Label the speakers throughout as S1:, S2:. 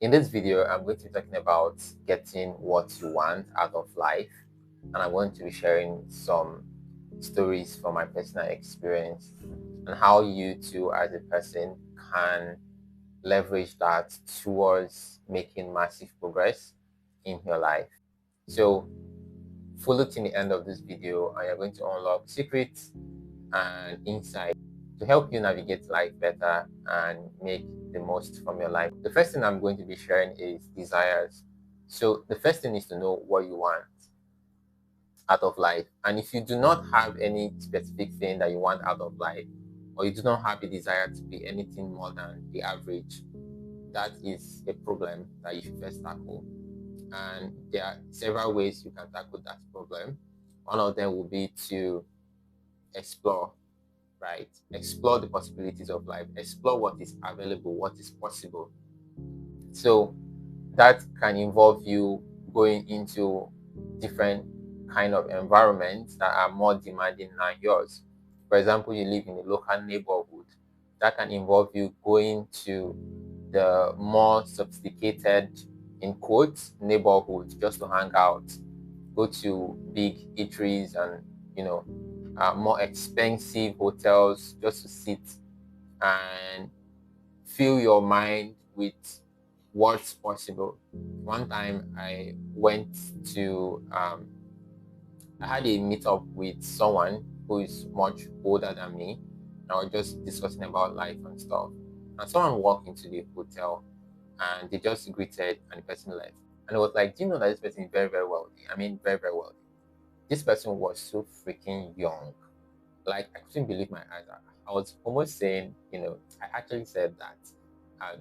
S1: In this video, I'm going to be talking about getting what you want out of life, and I'm going to be sharing some stories from my personal experience and how you too, as a person, can leverage that towards making massive progress in your life. So, follow to the end of this video, and you're going to unlock secrets and insights to help you navigate life better and make the most from your life. The first thing I'm going to be sharing is desires. So the first thing is to know what you want out of life. And if you do not have any specific thing that you want out of life, or you do not have a desire to be anything more than the average, that is a problem that you should first tackle. And there are several ways you can tackle that problem. One of them will be to explore, right? Explore the possibilities of life, explore what is available, what is possible. So that can involve you going into different kind of environments that are more demanding than yours. For example, you live in a local neighborhood. That can involve you going to the more sophisticated, in quotes, neighborhoods just to hang out. Go to big eateries and more expensive hotels just to sit and fill your mind with what's possible. One time I went to, I had a meetup with someone who is much older than me. I was just discussing about life and stuff. And someone walked into the hotel and they just greeted and the person left. And it was like, do you know that this person is very, very wealthy? I mean, very, very wealthy. This person was so freaking young. Like, I couldn't believe my eyes. I was almost saying, I actually said that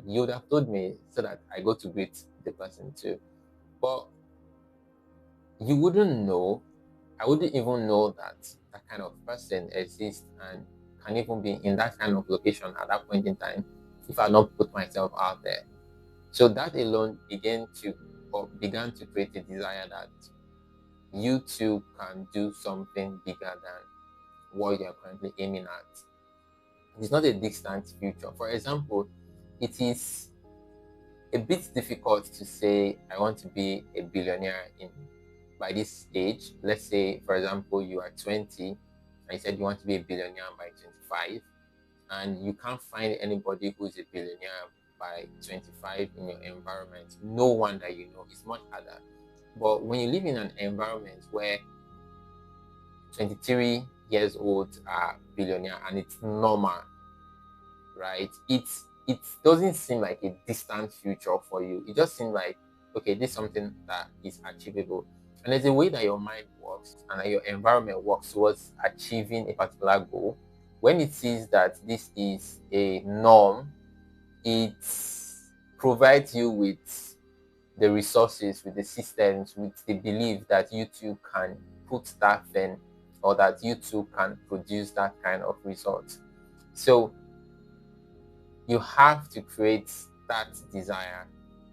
S1: you would have told me so that I go to greet the person too. But you wouldn't know. I wouldn't even know that that kind of person exists and can even be in that kind of location at that point in time if I not put myself out there. So that alone began to create a desire that you too can do something bigger than what you're currently aiming at. It's not a distant future. For example, it is a bit difficult to say I want to be a billionaire in by this age. Let's say, for example, you are 20 and you said you want to be a billionaire by 25, and you can't find anybody who is a billionaire by 25 in your environment. No one that you know. Is much harder. But when you live in an environment where 23 years old are billionaire and it's normal, right? It doesn't seem like a distant future for you. It just seems like, okay, this is something that is achievable. And there's a way that your mind works and that your environment works towards achieving a particular goal. When it sees that this is a norm, it provides you with the resources, with the systems, with the belief that you too can put that thing, or that you too can produce that kind of result. So you have to create that desire.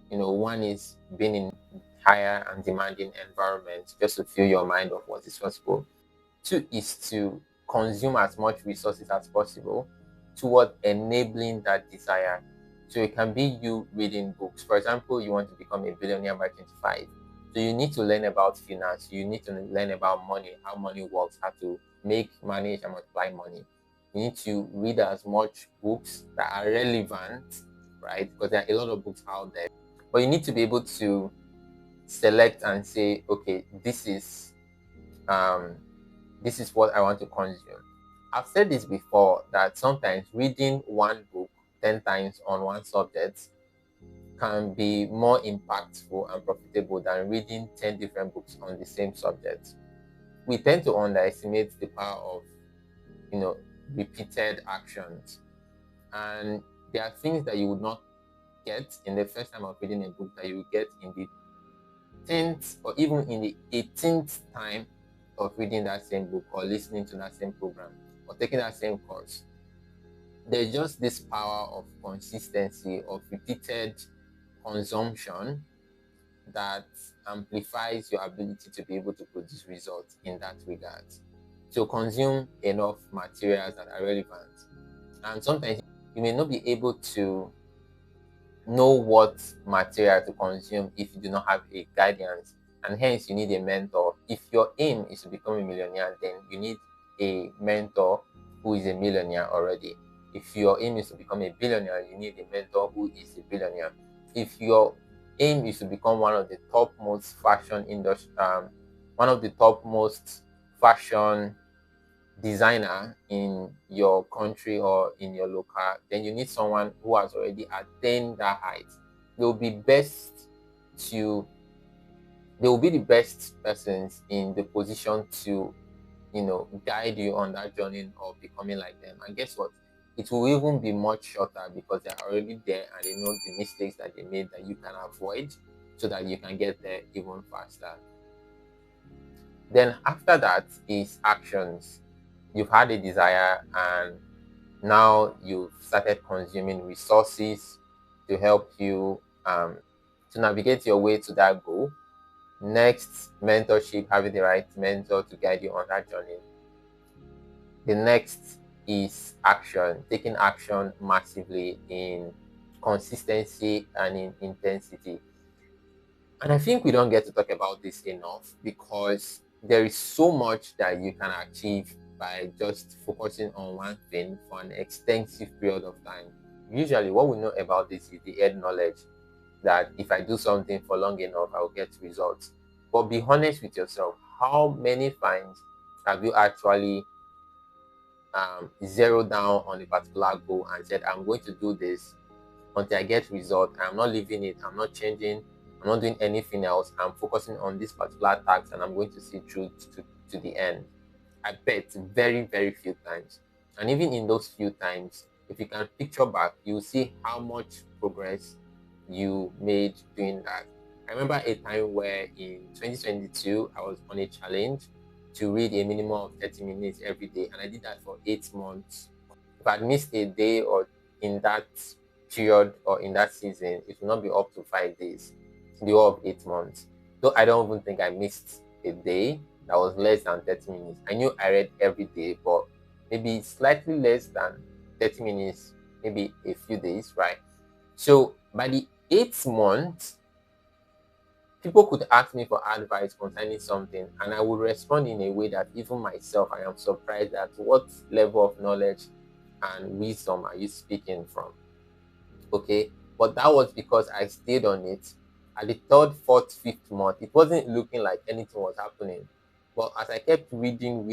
S1: One is being in higher and demanding environments just to fill your mind of what is possible. Two is to consume as much resources as possible toward enabling that desire. So it can be you reading books. For example, you want to become a billionaire by 25. So you need to learn about finance. You need to learn about money, how money works, how to make, manage, and multiply money. You need to read as much books that are relevant, right? Because there are a lot of books out there. But you need to be able to select and say, okay, this is what I want to consume. I've said this before that sometimes reading one book 10 times on one subject can be more impactful and profitable than reading 10 different books on the same subject. We tend to underestimate the power of, repeated actions. And there are things that you would not get in the first time of reading a book that you will get in the 10th or even in the 18th time of reading that same book or listening to that same program or taking that same course. There's just this power of consistency, of repeated consumption that amplifies your ability to be able to produce results in that regard. So consume enough materials that are relevant. And sometimes you may not be able to know what material to consume if you do not have a guidance, and hence you need a mentor. If your aim is to become a millionaire, then you need a mentor who is a millionaire already. If your aim is to become a billionaire, you need a mentor who is a billionaire. If your aim is to become one of the topmost fashion industry, one of the topmost fashion designer in your country or in your local, then you need someone who has already attained that height. They will be best to they will be the best persons in the position to, guide you on that journey of becoming like them. And guess what? It will even be much shorter because they're already there and they know the mistakes that they made that you can avoid so that you can get there even faster. Then after that is actions. You've had a desire and now you've started consuming resources to help you to navigate your way to that goal. Next, mentorship, having the right mentor to guide you on that journey. The next is action, taking action massively in consistency and in intensity. And I think we don't get to talk about this enough because there is so much that you can achieve by just focusing on one thing for an extensive period of time. Usually, what we know about this is the head knowledge that if I do something for long enough, I'll get results. But be honest with yourself. How many times have you actually zeroed down on a particular goal and said, I'm going to do this until I get result? I'm not leaving it, I'm not changing, I'm not doing anything else. I'm focusing on this particular task and I'm going to see through to the end. I bet very, very few times. And even in those few times, if you can picture back, you'll see how much progress you made doing that. I remember a time where in 2022, I was on a challenge to read a minimum of 30 minutes every day, and I did that for 8 months. If I'd missed a day or in that period or in that season, it will not be up to 5 days, the whole of 8 months. Though I don't even think I missed a day that was less than 30 minutes. I knew I read every day, but maybe slightly less than 30 minutes, maybe a few days, right? So by the 8th month, people could ask me for advice concerning something, and I would respond in a way that even myself, I am surprised at what level of knowledge and wisdom are you speaking from. Okay, but that was because I stayed on it. At the third, fourth, fifth month, it wasn't looking like anything was happening. But as I kept reading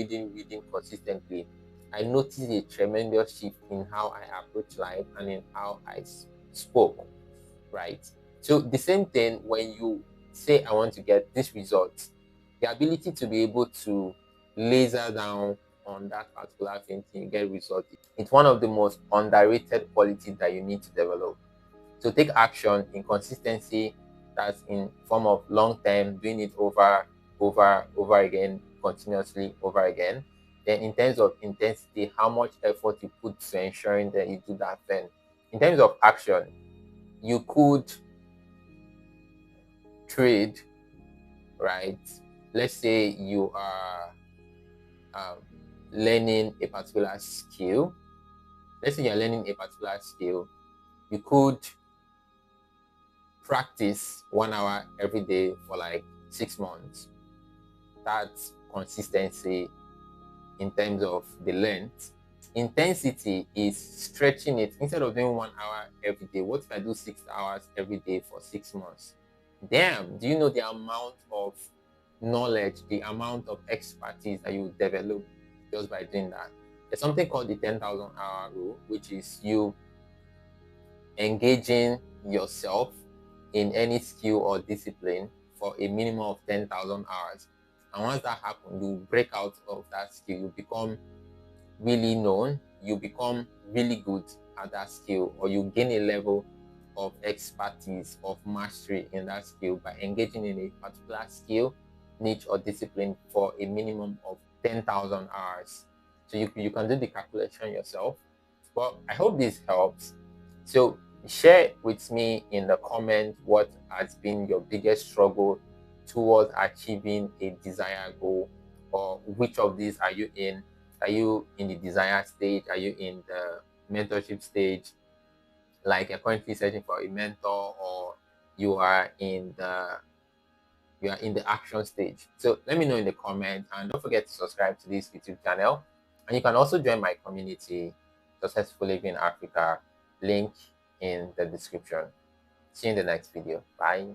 S1: consistently, I noticed a tremendous shift in how I approach life and in how I spoke, right? So the same thing when you say I want to get this result, the ability to be able to laser down on that particular thing till you get result. It's one of the most underrated qualities that you need to develop. So take action in consistency, that's in form of long term, doing it over again, continuously over again. Then in terms of intensity, how much effort you put to ensuring that you do that thing. In terms of action, you could trade, right? Let's say you are um, learning a particular skill. Let's say you're learning a particular skill. You could practice 1 hour every day for like 6 months. That's consistency in terms of the length. Intensity is stretching it. Instead of doing 1 hour every day, what if I do 6 hours every day for 6 months? Damn, do you know the amount of knowledge, the amount of expertise that you develop just by doing that? There's something called the 10,000 hour rule, which is you engaging yourself in any skill or discipline for a minimum of 10,000 hours. And once that happens, you break out of that skill, you become really known, you become really good at that skill, or you gain a level of expertise, of mastery in that skill by engaging in a particular skill, niche, or discipline for a minimum of 10,000 hours. So you can do the calculation yourself. But I hope this helps. So share with me in the comment what has been your biggest struggle towards achieving a desired goal, or which of these are you in? Are you in the desire stage? Are you in the mentorship stage? like you're currently searching for a mentor, or you are in the action stage. So let me know in the comments, and don't forget to subscribe to this YouTube channel. And you can also join my community, Successful Living Africa, link in the description. See you in the next video. Bye.